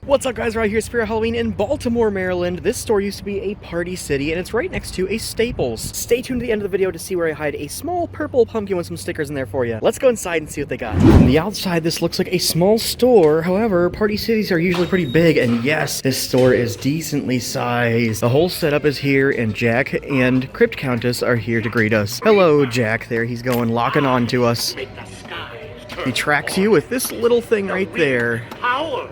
What's up, guys? Right here, Spirit Halloween in Baltimore, Maryland. This store used to be a party city, and it's right next to a Staples. Stay tuned to the end of the video to see where I hide a small purple pumpkin with some stickers in there for you. Let's go inside and see what they got. From the outside, this looks like a small store. However, party cities are usually pretty big, and yes, this store is decently sized. The whole setup is here, and Jack and Crypt Countess are here to greet us. Hello, Jack. There he's going, locking on to us. He tracks you with this little thing right there. Power.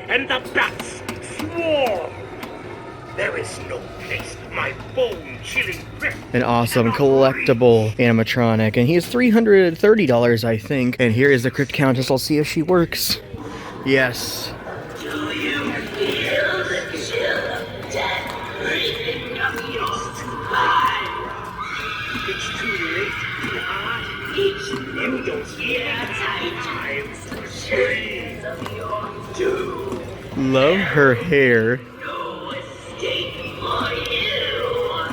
And the bats swarm. There is no place my bone-chilling breath. An awesome collectible animatronic, and he is $330, I think. And here is the Crypt Countess. I'll see if she works. Yes. Do you feel the chill of death breathing up your spine? It's too late to hide. You don't hear times to shades of your doom. Love her hair. No escape for you.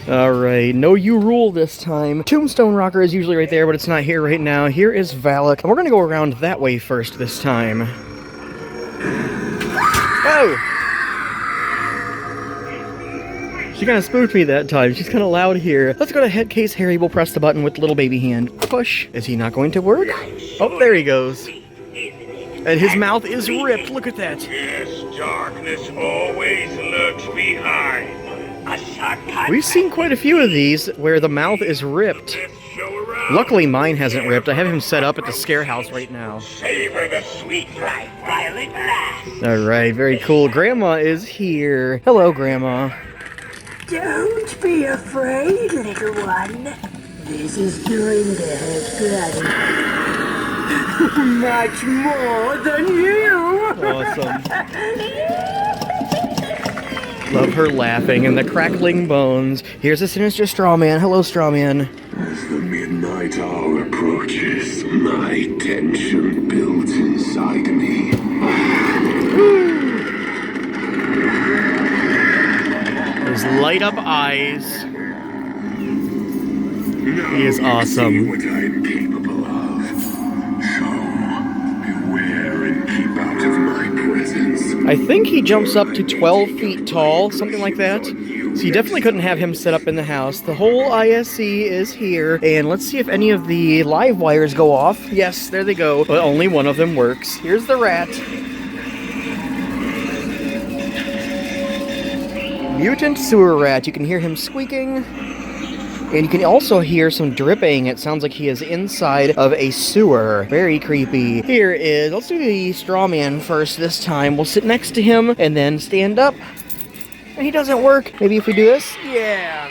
Alright, no you rule this time. Tombstone Rocker is usually right there, but it's not here right now. Here is Valak, and we're gonna go around that way first this time. Oh! She kind of spooked me that time. She's kind of loud here. Let's go to Headcase Harry. We'll press the button with little baby hand. Push. Is he not going to work? Oh, there he goes. And his mouth is ripped. Look at that. Yes, darkness always lurks behind. A shortcut. We've seen quite a few of these where the mouth is ripped. Let's show around. Luckily, mine hasn't ripped. I have him set up at the scare house right now. Savor the sweet life while it lasts. Alright, very cool. Grandma is here. Hello, Grandma. Don't be afraid, little one. This is going to hurt Granny. Much more than you. Awesome. Love her laughing and the crackling bones. Here's a sinister straw man. Hello, straw man. As the midnight hour approaches, my tension builds inside me. His light up eyes. Now He is you awesome. see what I'm capable of. So, beware and keep out of my presence. I think he jumps up to 12 feet tall, something like that. So you definitely couldn't have him set up in the house. The whole ISC is here, and let's see if any of the live wires go off. Yes, there they go, but only one of them works. Here's the rat. Mutant sewer rat. You can hear him squeaking. And you can also hear some dripping. It sounds like he is inside of a sewer. Very creepy. Here is, let's do the straw man first this time. We'll sit next to him and then stand up. And he doesn't work. Maybe if we do this? Yeah.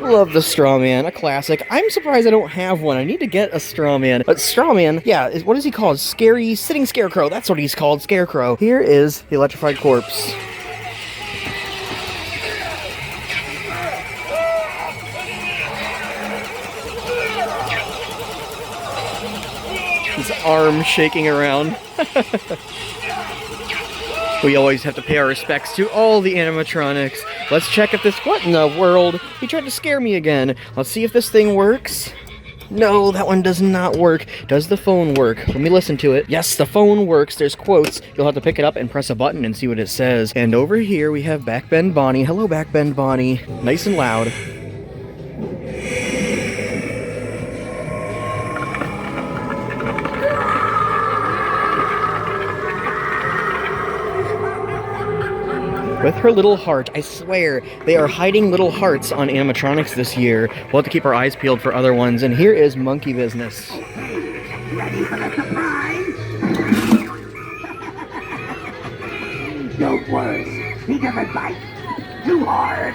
Love the straw man, a classic. I'm surprised I don't have one. I need to get a straw man. But straw man, yeah, what is he called? Scary sitting scarecrow. That's what he's called, scarecrow. Here is the electrified corpse. His arm shaking around. We always have to pay our respects to all the animatronics. Let's check if this... What in the world? He tried to scare me again. Let's see if this thing works. No, that one does not work. Does the phone work? Let me listen to it. Yes, the phone works. There's quotes. You'll have to pick it up and press a button and see what it says. And over here we have Backbend Bonnie. Hello, Backbend Bonnie. Nice and loud. With her little heart, I swear, they are hiding little hearts on animatronics this year. We'll have to keep our eyes peeled for other ones. And here is Monkey Business. Ready for the surprise? Don't worry. He doesn't bite too hard.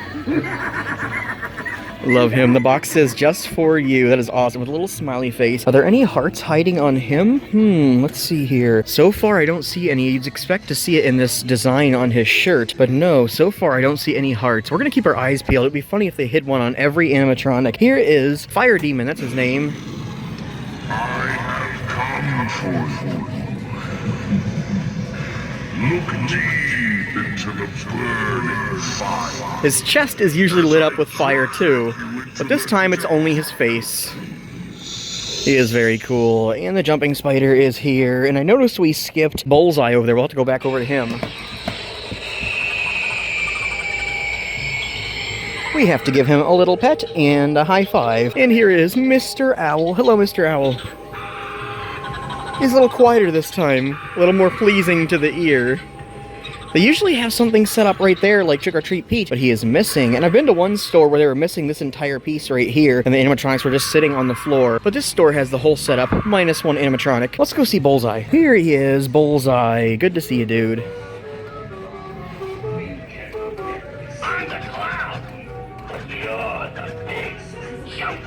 Love him. The box says just for you. That is awesome. With a little smiley face. Are there any hearts hiding on him? Let's see here. So far, I don't see any. You'd expect to see it in this design on his shirt, but no, so far I don't see any hearts. We're gonna keep our eyes peeled. It'd be funny if they hid one on every animatronic. Here is Fire Demon. That's his name. I have come for you. Look deep into into the burning fire. His chest is usually lit up with fire too, but this time it's only his face. He is very cool. And the jumping spider is here. And I noticed we skipped Bullseye over there. We'll have to go back over to him. We have to give him a little pet and a high five. And here is Mr. Owl. Hello, Mr. Owl. He's a little quieter this time. A little more pleasing to the ear. They usually have something set up right there, like Trick or Treat Peach, but he is missing. And I've been to one store where they were missing this entire piece right here, and the animatronics were just sitting on the floor. But this store has the whole setup, minus one animatronic. Let's go see Bullseye. Here he is, Bullseye. Good to see you, dude. I'm the clown, but you're the big joke.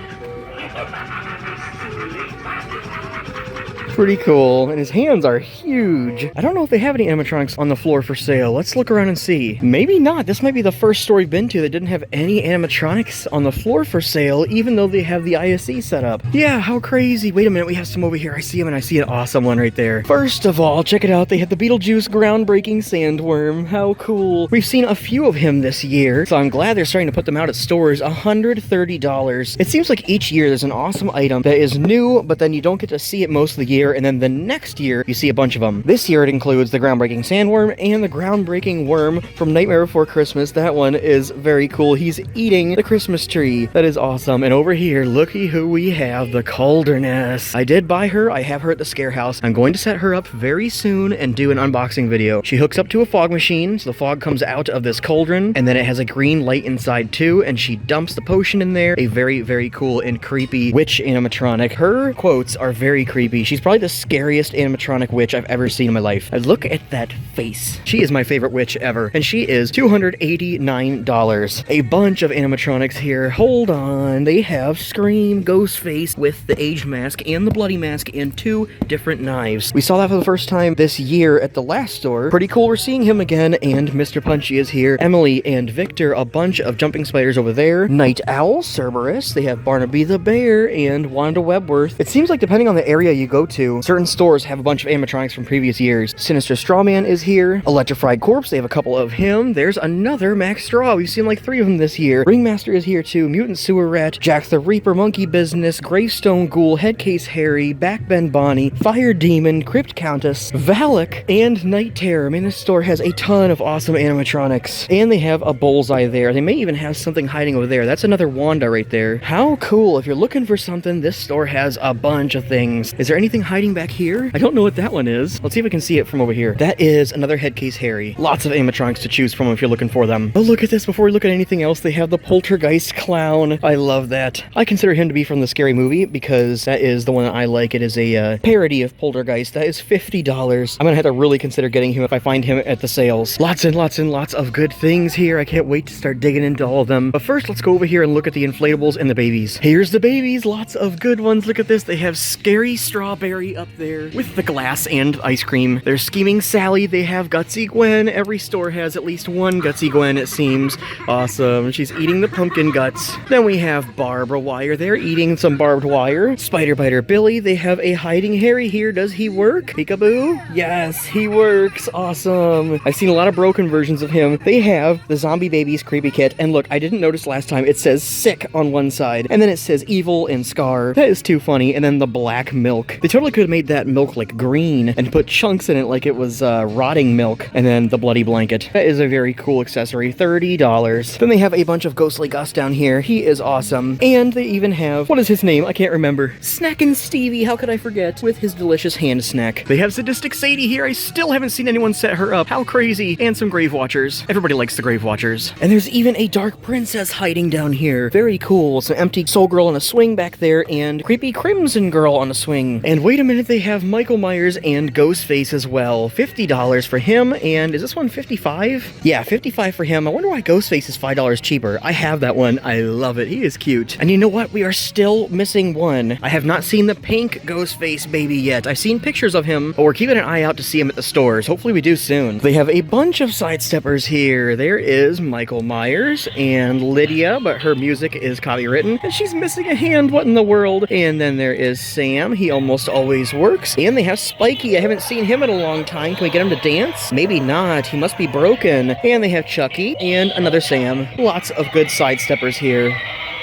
Pretty cool, and his hands are huge. I don't know if they have any animatronics on the floor for sale. Let's look around and see. Maybe not. This might be the first store we've been to that didn't have any animatronics on the floor for sale, even though they have the ISE set up. Yeah, how crazy. Wait a minute, we have some over here. I see him, and I see an awesome one right there. First of all, check it out. They have the Beetlejuice groundbreaking sandworm. How cool. We've seen a few of him this year, so I'm glad they're starting to put them out at stores. $130. It seems like each year there's an awesome item that is new, but then you don't get to see it most of the year, and then the next year you see a bunch of them. This year it includes the groundbreaking sandworm and the groundbreaking worm from Nightmare Before Christmas. That one is very cool. He's eating the Christmas tree. That is awesome. And over here, looky who we have, the Cauldroness. I did buy her. I have her at the scare house. I'm going to set her up very soon and do an unboxing video. She hooks up to a fog machine, so the fog comes out of this cauldron, and then it has a green light inside too, and she dumps the potion in there. A very, very cool and creepy witch animatronic. Her quotes are very creepy. She's probably the scariest animatronic witch I've ever seen in my life. Look at that face. She is my favorite witch ever, and she is $289. A bunch of animatronics here. Hold on. They have Scream, Ghostface with the age mask and the bloody mask and 2 different knives. We saw that for the first time this year at the last store. Pretty cool. We're seeing him again, and Mr. Punchy is here. Emily and Victor, a bunch of jumping spiders over there. Night Owl, Cerberus. They have Barnaby the Bear and Wanda Webworth. It seems like depending on the area you go to, certain stores have a bunch of animatronics from previous years. Sinister Strawman is here. Electrified Corpse, they have a couple of him. There's another Max Straw. We've seen like 3 of them this year. Ringmaster is here too. Mutant Sewer Rat, Jack the Reaper, Monkey Business, Gravestone Ghoul, Headcase Harry, Backbend Bonnie, Fire Demon, Crypt Countess, Valak, and Night Terror. I mean, this store has a ton of awesome animatronics. And they have a Bullseye there. They may even have something hiding over there. That's another Wanda right there. How cool. If you're looking for something, this store has a bunch of things. Is there anything hiding back here? I don't know what that one is. Let's see if we can see it from over here. That is another Headcase Harry. Lots of animatronics to choose from if you're looking for them. But look at this. Before we look at anything else, they have the Poltergeist Clown. I love that. I consider him to be from the Scary Movie because that is the one that I like. It is a parody of Poltergeist. That is $50. I'm gonna have to really consider getting him if I find him at the sales. Lots and lots and lots of good things here. I can't wait to start digging into all of them. But first, let's go over here and look at the inflatables and the babies. Here's the babies. Lots of good ones. Look at this. They have Scary Strawberry up there with the glass and ice cream. There's Scheming Sally. They have Gutsy Gwen. Every store has at least one Gutsy Gwen, it seems. Awesome. She's eating the pumpkin guts. Then we have Barbara Wire. They're eating some barbed wire. Spider Biter Billy. They have a Hiding Harry here. Does he work? Peekaboo? Yes, he works. Awesome. I've seen a lot of broken versions of him. They have the Zombie Babies Creepy Kit. And look, I didn't notice last time. It says sick on one side. And then it says evil and scar. That is too funny. And then the black milk. They totally could have made that milk like green and put chunks in it like it was rotting milk. And then the bloody blanket. That is a very cool accessory. $30. Then they have a bunch of Ghostly Gus down here. He is awesome. And they even have, what is his name? I can't remember. Snackin' Stevie. How could I forget? With his delicious hand snack. They have Sadistic Sadie here. I still haven't seen anyone set her up. How crazy. And some Grave Watchers. Everybody likes the Grave Watchers. And there's even a Dark Princess hiding down here. Very cool. Some empty Soul Girl on a swing back there and creepy Crimson Girl on a swing. And wait a minute, they have Michael Myers and Ghostface as well. $50 for him. And is this one $55? Yeah, $55 for him. I wonder why Ghostface is $5 cheaper. I have that one. I love it. He is cute. And you know what? We are still missing one. I have not seen the pink Ghostface baby yet. I've seen pictures of him, but we're keeping an eye out to see him at the stores. Hopefully we do soon. They have a bunch of sidesteppers here. There is Michael Myers and Lydia, but her music is copywritten, and she's missing a hand. What in the world? And then there is Sam. He almost always always works. And they have Spiky. I haven't seen him in a long time. Can we get him to dance? Maybe not. He must be broken. And they have Chucky and another Sam. Lots of good sidesteppers here.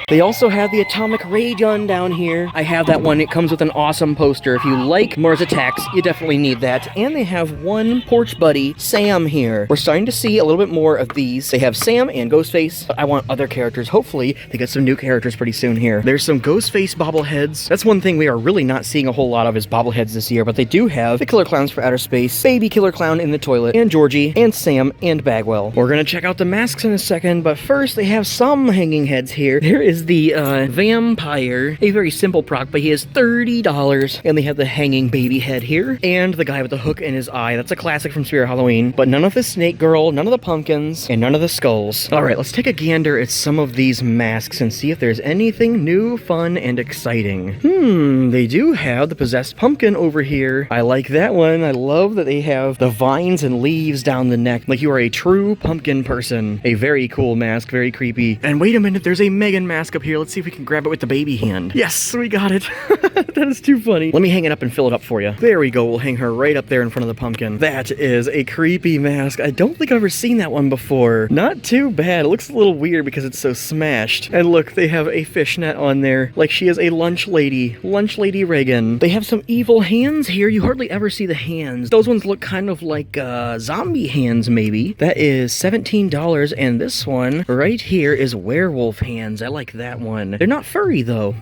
They also have the Atomic Ray Gun down here. I have that one. It comes with an awesome poster. If you like Mars Attacks, you definitely need that. And they have one porch buddy, Sam, here. We're starting to see a little bit more of these. They have Sam and Ghostface, but I want other characters. Hopefully, they get some new characters pretty soon here. There's some Ghostface bobbleheads. That's one thing we are really not seeing a whole lot of is bobbleheads this year, but they do have the Killer Clowns for Outer Space, Baby Killer Clown in the toilet, and Georgie, and Sam, and Bagwell. We're gonna check out the masks in a second, but first, they have some hanging heads here. There is the vampire, a very simple proc, but he is $30. And they have the hanging baby head here, and the guy with the hook in his eye. That's a classic from Spirit Halloween, but none of the snake girl, none of the pumpkins, and none of the skulls. All right, let's take a gander at some of these masks and see if there's anything new, fun, and exciting. They do have the possessed pumpkin over here. I like that one. I love that they have the vines and leaves down the neck, like you are a true pumpkin person. A very cool mask, very creepy. And wait a minute, there's a Megan mask up here. Let's see if we can grab it with the baby hand. Yes, we got it. That is too funny. Let me hang it up and fill it up for you. There we go. We'll hang her right up there in front of the pumpkin. That is a creepy mask. I don't think I've ever seen that one before. Not too bad. It looks a little weird because it's so smashed. And look, they have a fishnet on there, like she is a lunch lady. Lunch Lady Reagan. They have some evil hands here. You hardly ever see the hands. Those ones look kind of like zombie hands, maybe. That is $17, and this one right here is werewolf hands. I like that one. They're not furry though.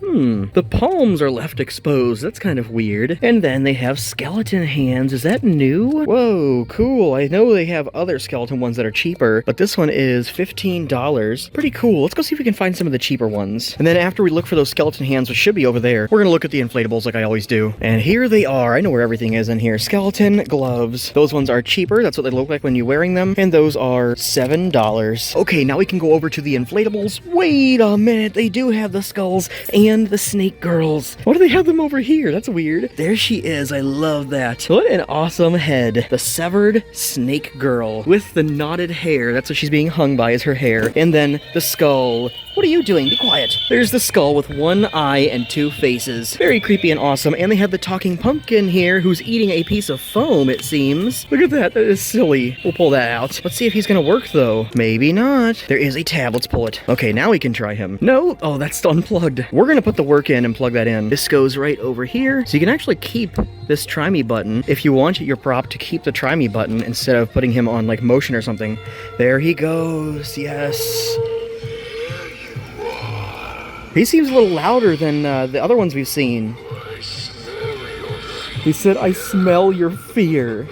The palms are left exposed. That's kind of weird. And then they have skeleton hands. Is that new? Whoa, cool. I know they have other skeleton ones that are cheaper, but this one is $15. Pretty cool. Let's go see if we can find some of the cheaper ones. And then after we look for those skeleton hands, which should be over there, we're gonna look at the inflatables like I always do. And here they are. I know where everything is in here. Skeleton gloves. Those ones are cheaper. That's what they look like when you're wearing them. And those are $7. Okay, now we can go over to the inflatables. Wait a minute. They do have the skulls and the snake girls. Why do they have them over here? That's weird. There she is. I love that. What an awesome head. The severed snake girl with the knotted hair. That's what she's being hung by, is her hair. And then the skull. What are you doing? Be quiet. There's the skull with one eye and two faces. Very creepy and awesome. And they have the talking pumpkin here who's eating a piece of foam, it seems. Look at that. That is silly. We'll pull that out. Let's see if he's gonna work though. Maybe not. There is a tab. Let's pull it. Okay, now we can try him. No. Oh, that's unplugged. We're gonna put the work in and plug that in. This goes right over here. So you can actually keep this try me button if you want your prop to keep the try me button instead of putting him on like motion or something. There he goes. Yes. He seems a little louder than the other ones we've seen. He said, I smell your fear.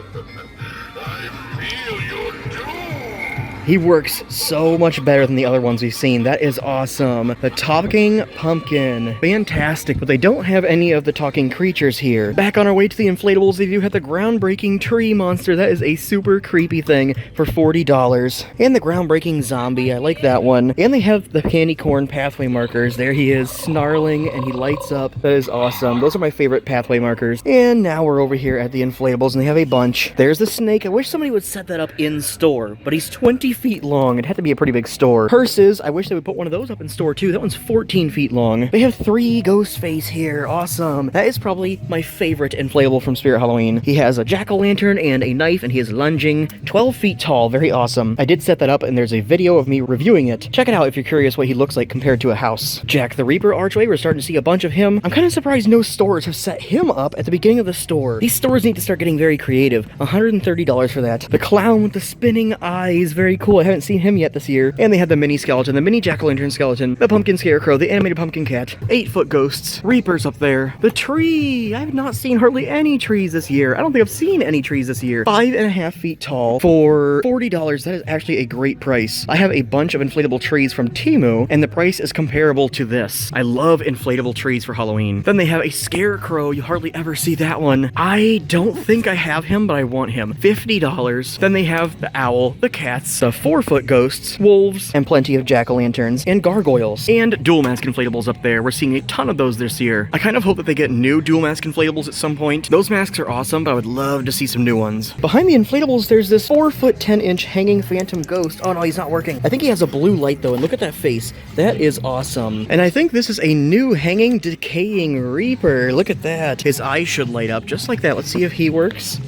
He works so much better than the other ones we've seen. That is awesome. The talking pumpkin. Fantastic, but they don't have any of the talking creatures here. Back on our way to the inflatables, they do have the groundbreaking tree monster. That is a super creepy thing for $40. And the groundbreaking zombie. I like that one. And they have the candy corn pathway markers. There he is, snarling, and he lights up. That is awesome. Those are my favorite pathway markers. And now we're over here at the inflatables, and they have a bunch. There's the snake. I wish somebody would set that up in store, but he's 20 feet long. It had to be a pretty big store. Purses, I wish they would put one of those up in store too. That one's 14 feet long. They have 3 Ghostface here. Awesome. That is probably my favorite inflatable from Spirit Halloween. He has a jack-o'-lantern and a knife, and he is lunging. 12 feet tall. Very awesome. I did set that up, and there's a video of me reviewing it. Check it out if you're curious what he looks like compared to a house. Jack the Reaper archway. We're starting to see a bunch of him. I'm kind of surprised no stores have set him up at the beginning of the store. These stores need to start getting very creative. $130 for that. The clown with the spinning eyes. Very cool. I haven't seen him yet this year. And they have the mini skeleton, the mini jack-o'-lantern skeleton, the pumpkin scarecrow, the animated pumpkin cat, 8-foot ghosts, reapers up there, the tree. I have not seen hardly any trees this year. I don't think I've seen any trees this year. 5.5 feet tall for $40. That is actually a great price. I have a bunch of inflatable trees from Temu, and the price is comparable to this. I love inflatable trees for Halloween. Then they have a scarecrow. You hardly ever see that one. I don't think I have him, but I want him. $50. Then they have the owl, the cats, have 4-foot ghosts, wolves, and plenty of jack-o'-lanterns and gargoyles. And dual mask inflatables up there. We're seeing a ton of those this year. I kind of hope that they get new dual mask inflatables at some point. Those masks are awesome, but I would love to see some new ones. Behind the inflatables, there's this 4-foot 10-inch hanging phantom ghost. Oh no, he's not working. I think he has a blue light though, and look at that face. That is awesome. And I think this is a new hanging decaying reaper. Look at that. His eyes should light up just like that. Let's see if he works.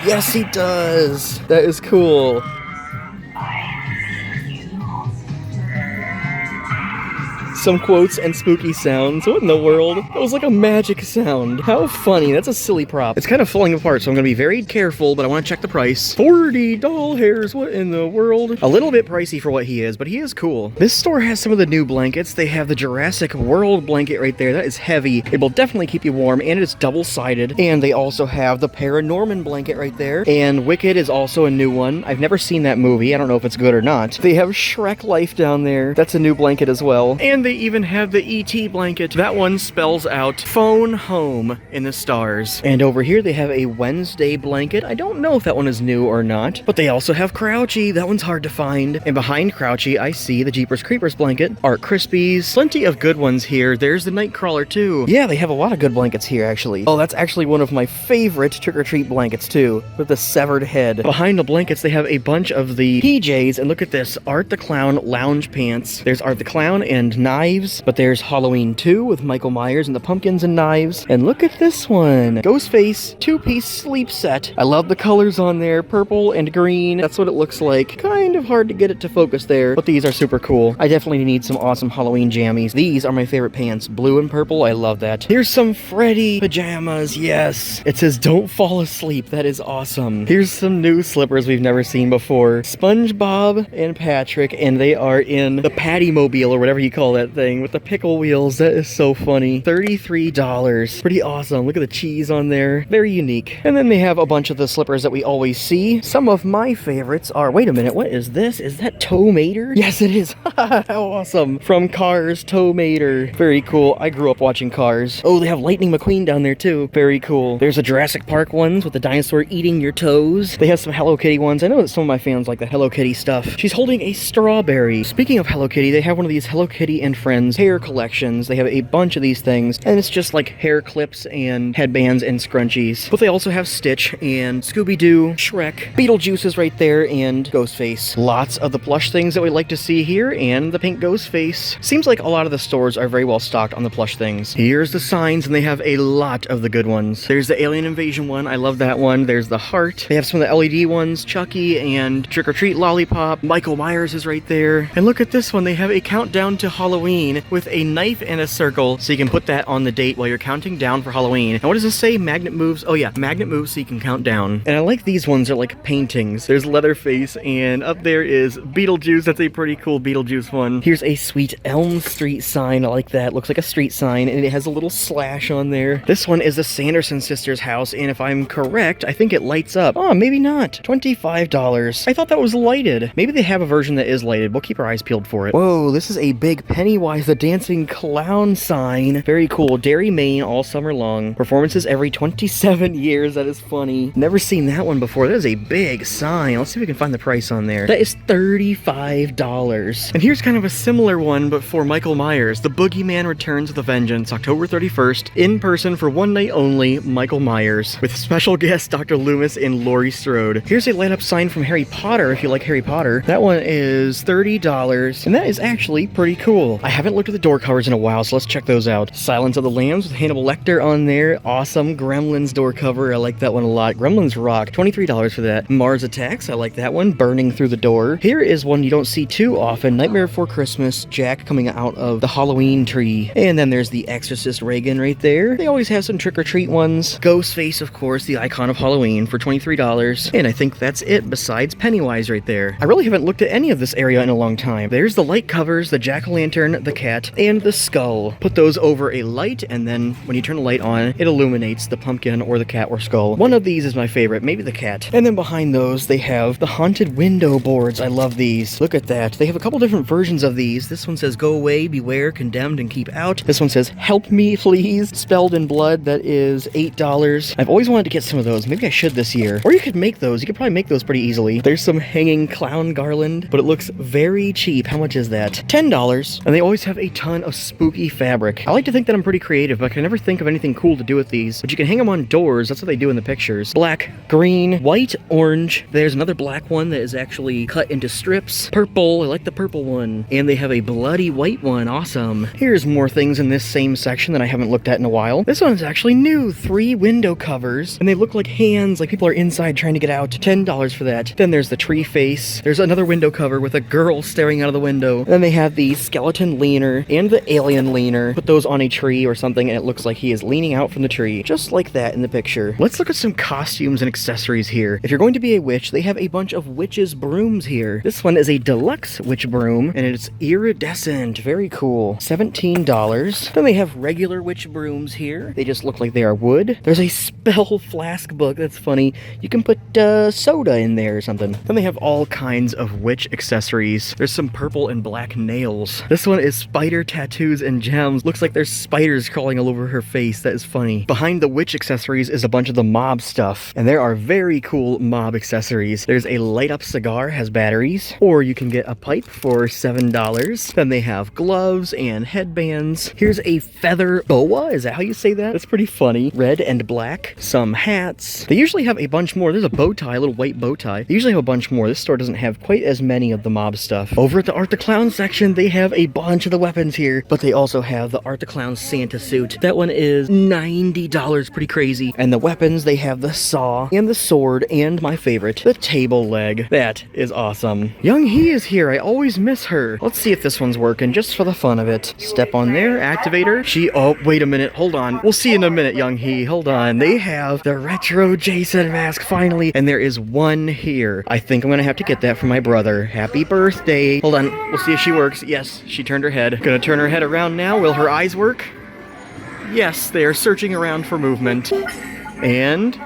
Yes, he does. That is cool. Some quotes and spooky sounds. What in the world? That was like a magic sound. How funny. That's a silly prop. It's kind of falling apart, so I'm going to be very careful, but I want to check the price. 40 doll hairs. What in the world? A little bit pricey for what he is, but he is cool. This store has some of the new blankets. They have the Jurassic World blanket right there. That is heavy. It will definitely keep you warm, and it is double-sided. And they also have the Paranorman blanket right there. And Wicked is also a new one. I've never seen that movie. I don't know if it's good or not. They have Shrek Life down there. That's a new blanket as well. And they even have the E.T. blanket. That one spells out phone home in the stars. And over here they have a Wednesday blanket. I don't know if that one is new or not, but they also have Crouchy. That one's hard to find. And behind Crouchy, I see the Jeepers Creepers blanket, Art Krispies, plenty of good ones here. There's the Nightcrawler too. Yeah, they have a lot of good blankets here actually. Oh, that's actually one of my favorite trick-or-treat blankets too, with the severed head. Behind the blankets, they have a bunch of the PJs, and look at this, Art the Clown lounge pants. There's Art the Clown and knives, but there's Halloween 2 with Michael Myers and the pumpkins and knives. And look at this one, Ghostface 2-piece sleep set. I love the colors on there, purple and green. That's what it looks like. Kind of hard to get it to focus there, but these are super cool. I definitely need some awesome Halloween jammies. These are my favorite pants, blue and purple. I love that. Here's some Freddy pajamas. Yes, it says don't fall asleep. That is awesome. Here's some new slippers we've never seen before, SpongeBob and Patrick, and they are in the Patty Mobile or whatever you call that thing with the pickle wheels. That is so funny. $33. Pretty awesome. Look at the cheese on there. Very unique. And then they have a bunch of the slippers that we always see. Some of my favorites are, wait a minute, what is this? Is that Tow Mater? Yes, it is. How awesome. From Cars, Tow Mater. Very cool. I grew up watching Cars. Oh, they have Lightning McQueen down there too. Very cool. There's a Jurassic Park ones with the dinosaur eating your toes. They have some Hello Kitty ones. I know that some of my fans like the Hello Kitty stuff. She's holding a strawberry. Speaking of Hello Kitty, they have one of these Hello Kitty and Friends hair collections. They have a bunch of these things, and it's just like hair clips and headbands and scrunchies. But they also have Stitch and Scooby-Doo, Shrek, Beetlejuice is right there, and Ghostface. Lots of the plush things that we like to see here, and the pink Ghostface. Seems like a lot of the stores are very well stocked on the plush things. Here's the signs, and they have a lot of the good ones. There's the Alien Invasion one. I love that one. There's the heart. They have some of the LED ones, Chucky and Trick or Treat Lollipop. Michael Myers is right there. And look at this one. They have a countdown to Halloween with a knife and a circle, so you can put that on the date while you're counting down for Halloween. And what does this say? Magnet moves. Oh yeah, magnet moves so you can count down. And I like these ones. They're like paintings. There's Leatherface, and up there is Beetlejuice. That's a pretty cool Beetlejuice one. Here's a sweet Elm Street sign. I like that. Looks like a street sign, and it has a little slash on there. This one is the Sanderson sisters' house, and if I'm correct, I think it lights up. Oh, maybe not. $25. I thought that was lighted. Maybe they have a version that is lighted. We'll keep our eyes peeled for it. Whoa, this is a big Pennywise the Dancing Clown sign. Very cool. Derry, Maine, all summer long. Performances every 27 years. That is funny. Never seen that one before. That is a big sign. Let's see if we can find the price on there. That is $35. And here's kind of a similar one, but for Michael Myers. The Boogeyman Returns with a Vengeance, October 31st. In person for one night only, Michael Myers. With special guests Dr. Loomis and Laurie Strode. Here's a light-up sign from Harry Potter, if you like Harry Potter. That one is $30. And that is actually pretty cool. I haven't looked at the door covers in a while, so let's check those out. Silence of the Lambs with Hannibal Lecter on there. Awesome. Gremlins door cover. I like that one a lot. Gremlins rock. $23 for that. Mars Attacks. I like that one. Burning Through the Door. Here is one you don't see too often. Nightmare Before Christmas. Jack coming out of the Halloween tree. And then there's the Exorcist Reagan right there. They always have some trick-or-treat ones. Ghostface, of course, the icon of Halloween for $23. And I think that's it besides Pennywise right there. I really haven't looked at any of this area in a long time. There's the light covers, the jack-o'-lantern, unicorn, the cat, and the skull. Put those over a light, and then when you turn the light on, it illuminates the pumpkin or the cat or skull. One of these is my favorite, maybe the cat. And then behind those, they have the haunted window boards. I love these. Look at that. They have a couple different versions of these. This one says, go away, beware, condemned, and keep out. This one says, help me, please, spelled in blood. That is $8. I've always wanted to get some of those. Maybe I should this year. Or you could make those. You could probably make those pretty easily. There's some hanging clown garland, but it looks very cheap. How much is that? $10. And they always have a ton of spooky fabric. I like to think that I'm pretty creative, but I can never think of anything cool to do with these. But you can hang them on doors. That's what they do in the pictures. Black, green, white, orange. There's another black one that is actually cut into strips. Purple. I like the purple one. And they have a bloody white one. Awesome. Here's more things in this same section that I haven't looked at in a while. This one is actually new. 3 window covers. And they look like hands, like people are inside trying to get out. $10 for that. Then there's the tree face. There's another window cover with a girl staring out of the window. And then they have the skeleton leaner and the alien leaner. Put those on a tree or something and it looks like he is leaning out from the tree. Just like that in the picture. Let's look at some costumes and accessories here. If you're going to be a witch, they have a bunch of witches' brooms here. This one is a deluxe witch broom and it's iridescent. Very cool. $17. Then they have regular witch brooms here. They just look like they are wood. There's a spell flask book. That's funny. You can put soda in there or something. Then they have all kinds of witch accessories. There's some purple and black nails. This one is spider tattoos and gems. Looks like there's spiders crawling all over her face. That is funny. Behind the witch accessories is a bunch of the mob stuff. And there are very cool mob accessories. There's a light up cigar, has batteries. Or you can get a pipe for $7. Then they have gloves and headbands. Here's a feather boa. Is that how you say that? That's pretty funny. Red and black. Some hats. They usually have a bunch more. There's a bow tie, a little white bow tie. They usually have a bunch more. This store doesn't have quite as many of the mob stuff. Over at the Art the Clown section, they have a bunch of the weapons here, but they also have the Art the Clown Santa suit. That one is $90, pretty crazy. And the weapons, they have the saw and the sword and my favorite, the table leg. That is awesome. Young Hee is here. I always miss her. Let's see if this one's working just for the fun of it. Step on there, activator. Oh, wait a minute. Hold on. We'll see in a minute, Young Hee. Hold on. They have the retro Jason mask finally, and there is one here. I think I'm gonna have to get that for my brother. Happy birthday. Hold on. We'll see if she works. Yes, she turned her head. Gonna turn her head around now. Will her eyes work? Yes, they are searching around for movement. And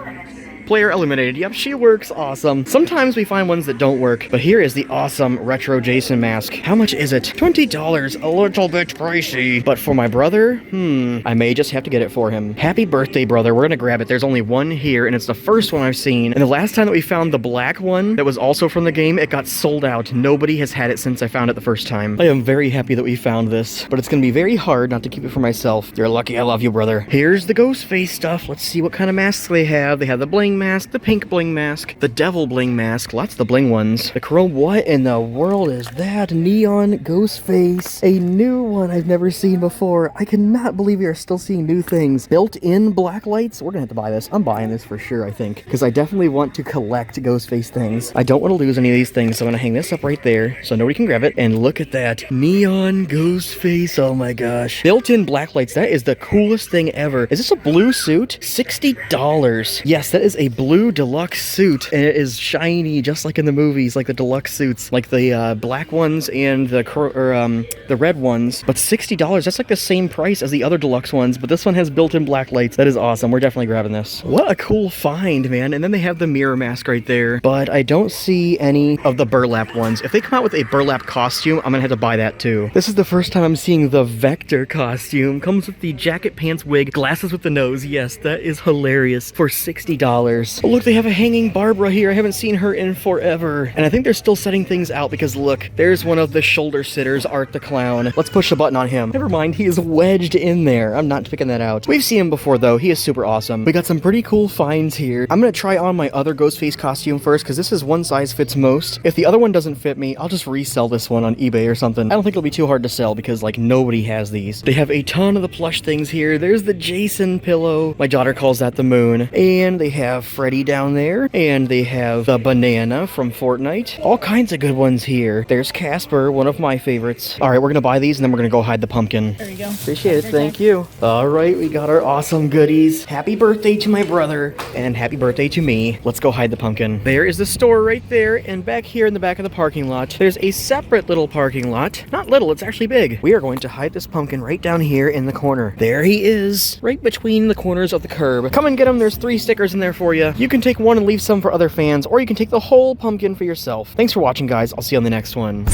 player eliminated. Yep, she works. Awesome. Sometimes we find ones that don't work, but here is the awesome retro Jason mask. How much is it? $20. A little bit pricey. But for my brother, I may just have to get it for him. Happy birthday, brother. We're gonna grab it. There's only one here, and it's the first one I've seen. And the last time that we found the black one that was also from the game, it got sold out. Nobody has had it since I found it the first time. I am very happy that we found this, but it's gonna be very hard not to keep it for myself. You're lucky. I love you, brother. Here's the ghost face stuff. Let's see what kind of masks they have. They have the bling mask, the pink bling mask, the devil bling mask, lots of the bling ones. The chrome, what in the world is that? Neon ghost face. A new one I've never seen before. I cannot believe we are still seeing new things. Built-in black lights. We're gonna have to buy this. I'm buying this for sure, I think, because I definitely want to collect ghost face things. I don't want to lose any of these things, so I'm gonna hang this up right there so nobody can grab it. And look at that. Neon ghost face. Oh my gosh. Built-in black lights. That is the coolest thing ever. Is this a blue suit? $60. Yes, that is a blue deluxe suit, and it is shiny just like in the movies, like the deluxe suits, like the black ones and the red ones. But $60, that's like the same price as the other deluxe ones, but this one has built-in black lights. That is awesome. We're definitely grabbing this. What a cool find, man. And then they have the mirror mask right there, but I don't see any of the burlap ones. If they come out with a burlap costume, I'm gonna have to buy that too. This is the first time I'm seeing the Vector costume. Comes with the jacket, pants, wig, glasses with the nose. Yes, that is hilarious for $60. Oh, look, they have a hanging Barbara here. I haven't seen her in forever. And I think they're still setting things out because look, there's one of the shoulder sitters, Art the Clown. Let's push the button on him. Never mind, he is wedged in there. I'm not picking that out. We've seen him before though. He is super awesome. We got some pretty cool finds here. I'm gonna try on my other Ghostface costume first because this is one size fits most. If the other one doesn't fit me, I'll just resell this one on eBay or something. I don't think it'll be too hard to sell because like nobody has these. They have a ton of the plush things here. There's the Jason pillow. My daughter calls that the moon. And they have have Freddy down there, and they have the banana from Fortnite. All kinds of good ones here. There's Casper, one of my favorites. All right, we're gonna buy these, and then we're gonna go hide the pumpkin. There you go. Appreciate it, thank you. All right, we got our awesome goodies. Happy birthday to my brother, and happy birthday to me. Let's go hide the pumpkin. There is the store right there, and back here in the back of the parking lot, there's a separate little parking lot. Not little, it's actually big. We are going to hide this pumpkin right down here in the corner. There he is, right between the corners of the curb. Come and get him, there's 3 stickers in there for you. You can take one and leave some for other fans, or you can take the whole pumpkin for yourself. Thanks for watching, guys. I'll see you on the next one.